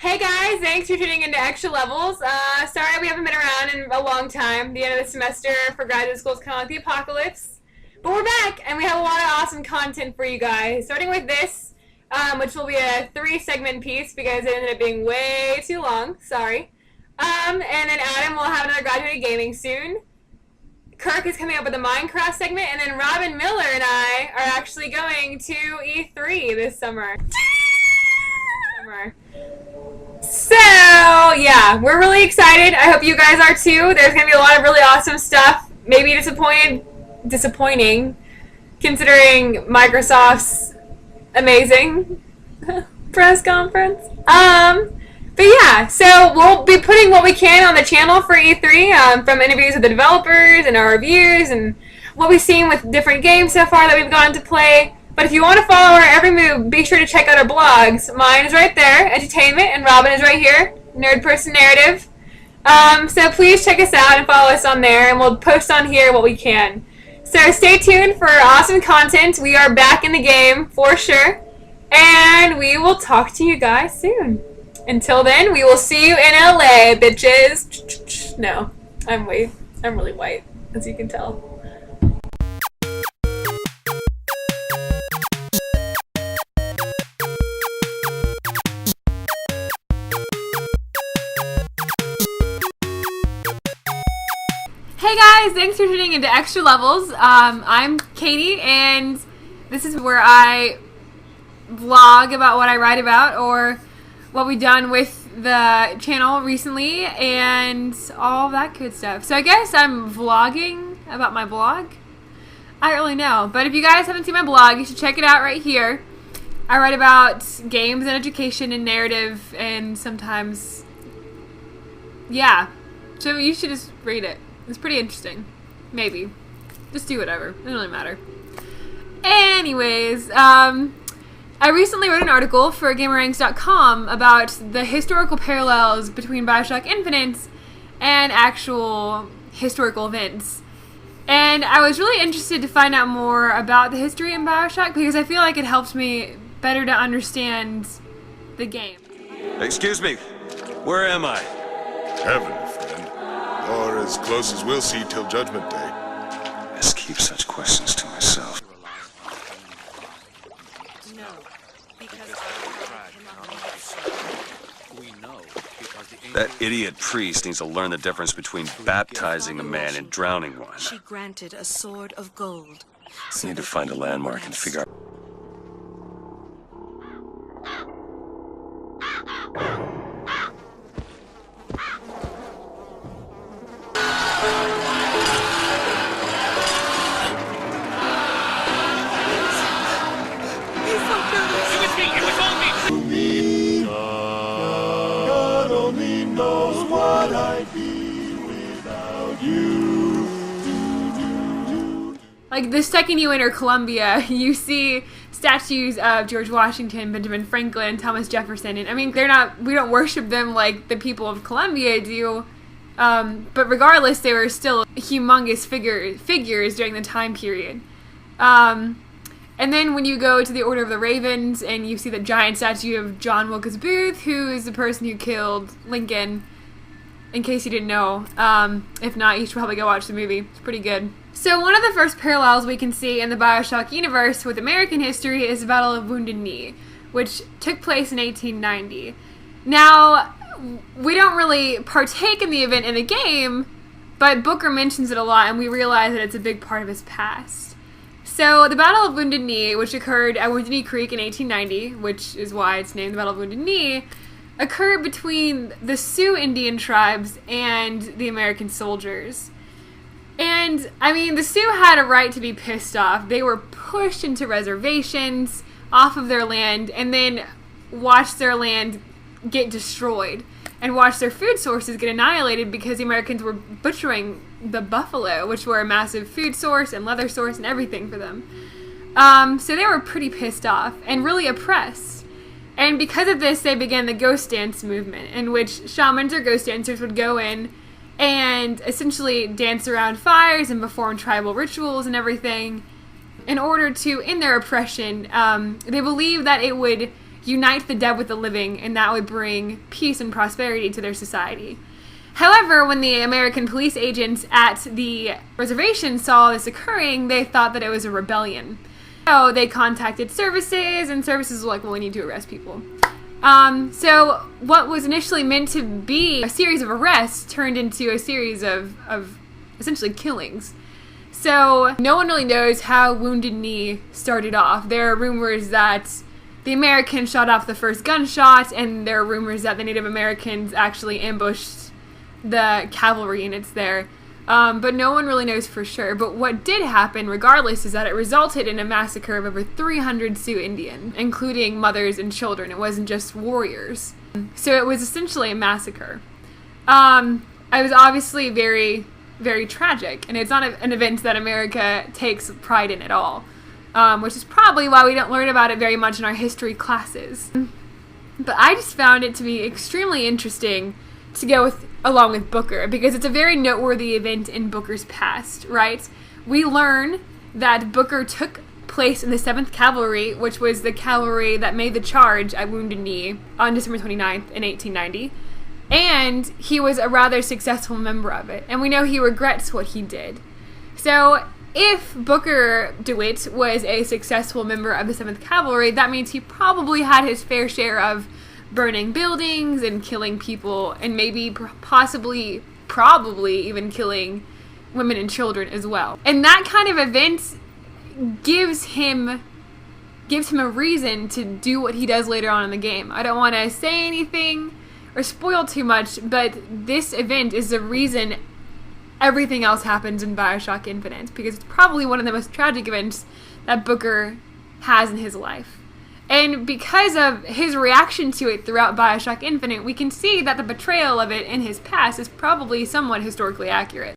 Hey guys, thanks for tuning into Extra Levels. Sorry we haven't been around in a long time. The end of the semester for graduate school is kind of like the apocalypse. But we're back, and we have a lot of awesome content for you guys. Starting with this, which will be a 3-segment piece because it ended up being way too long. Sorry. And then Adam will have another graduated gaming soon. Kirk is coming up with a Minecraft segment, and then Robin Miller and I are actually going to E3 this summer. So, yeah, we're really excited. I hope you guys are too. There's going to be a lot of really awesome stuff. Maybe disappointing, considering Microsoft's amazing press conference. But yeah, so we'll be putting what we can on the channel for E3, from interviews with the developers and our reviews and what we've seen with different games so far that we've gotten to play. But if you want to follow our every move, be sure to check out our blogs. Mine is right there, Edutainment, and Robin is right here, Nerd Person Narrative. So please check us out and follow us on there, and we'll post on here what we can. So stay tuned for awesome content. We are back in the game, for sure. And we will talk to you guys soon. Until then, we will see you in LA, bitches. No, I'm really white, as you can tell. Hey guys, thanks for tuning into Extra Levels. I'm Katy, and this is where I vlog about what I write about or what we've done with the channel recently and all that good stuff. So I guess I'm vlogging about my blog? I don't really know, but if you guys haven't seen my blog, you should check it out right here. I write about games and education and narrative and sometimes, yeah, so you should just read it. It's pretty interesting. Maybe. Just do whatever. It doesn't really matter. Anyways, I recently wrote an article for Gamerangs.com about the historical parallels between Bioshock Infinite and actual historical events. And I was really interested to find out more about the history in Bioshock because I feel like it helps me better to understand the game. Excuse me, where am I? Heaven, friend. Or as close as we'll see till Judgment Day. Best keep such questions to myself. No, because That idiot priest needs to learn the difference between baptizing a man and drowning one. she granted a sword of gold. I need to find a landmark and figure out. God only knows what I'd be without you. Like, the second you enter Columbia, you see statues of George Washington, Benjamin Franklin, Thomas Jefferson, and I mean, we don't worship them like the people of Columbia do, but regardless, they were still humongous figures during the time period. And then when you go to the Order of the Ravens and you see the giant statue of John Wilkes Booth, who is the person who killed Lincoln, in case you didn't know. If not, you should probably go watch the movie. It's pretty good. So one of the first parallels we can see in the Bioshock universe with American history is the Battle of Wounded Knee, which took place in 1890. Now, we don't really partake in the event in the game, but Booker mentions it a lot, and we realize that it's a big part of his past. So, the Battle of Wounded Knee, which occurred at Wounded Knee Creek in 1890, which is why it's named the Battle of Wounded Knee, occurred between the Sioux Indian tribes and the American soldiers. And, I mean, the Sioux had a right to be pissed off. They were pushed into reservations off of their land and then watched their land get destroyed and watched their food sources get annihilated because the Americans were butchering the buffalo, which were a massive food source and leather source and everything for them. So they were pretty pissed off and really oppressed. And because of this, they began the ghost dance movement, in which shamans or ghost dancers would go in and essentially dance around fires and perform tribal rituals and everything in order to end their oppression. They believed that it would unite the dead with the living, and that would bring peace and prosperity to their society. However, when the American police agents at the reservation saw this occurring, they thought that it was a rebellion. So they contacted services, and services were like, well, we need to arrest people. So what was initially meant to be a series of arrests turned into a series of essentially killings. So no one really knows how Wounded Knee started off. There are rumors that the Americans shot off the first gunshot, and there are rumors that the Native Americans actually ambushed the cavalry units there. But no one really knows for sure. But what did happen, regardless, is that it resulted in a massacre of over 300 Sioux Indians, including mothers and children. It wasn't just warriors. So it was essentially a massacre. It was obviously very, very tragic, and it's not an event that America takes pride in at all, which is probably why we don't learn about it very much in our history classes. But I just found it to be extremely interesting to go along with Booker, because it's a very noteworthy event in Booker's past, right? We learn that Booker took place in the 7th Cavalry, which was the cavalry that made the charge at Wounded Knee on December 29th in 1890, and he was a rather successful member of it, and we know he regrets what he did. So if Booker DeWitt was a successful member of the 7th Cavalry, that means he probably had his fair share of burning buildings and killing people, and maybe probably even killing women and children as well. And that kind of event gives him a reason to do what he does later on in the game. I don't want to say anything or spoil too much, but this event is the reason everything else happens in Bioshock Infinite, because it's probably one of the most tragic events that Booker has in his life. And because of his reaction to it throughout Bioshock Infinite, we can see that the betrayal of it in his past is probably somewhat historically accurate.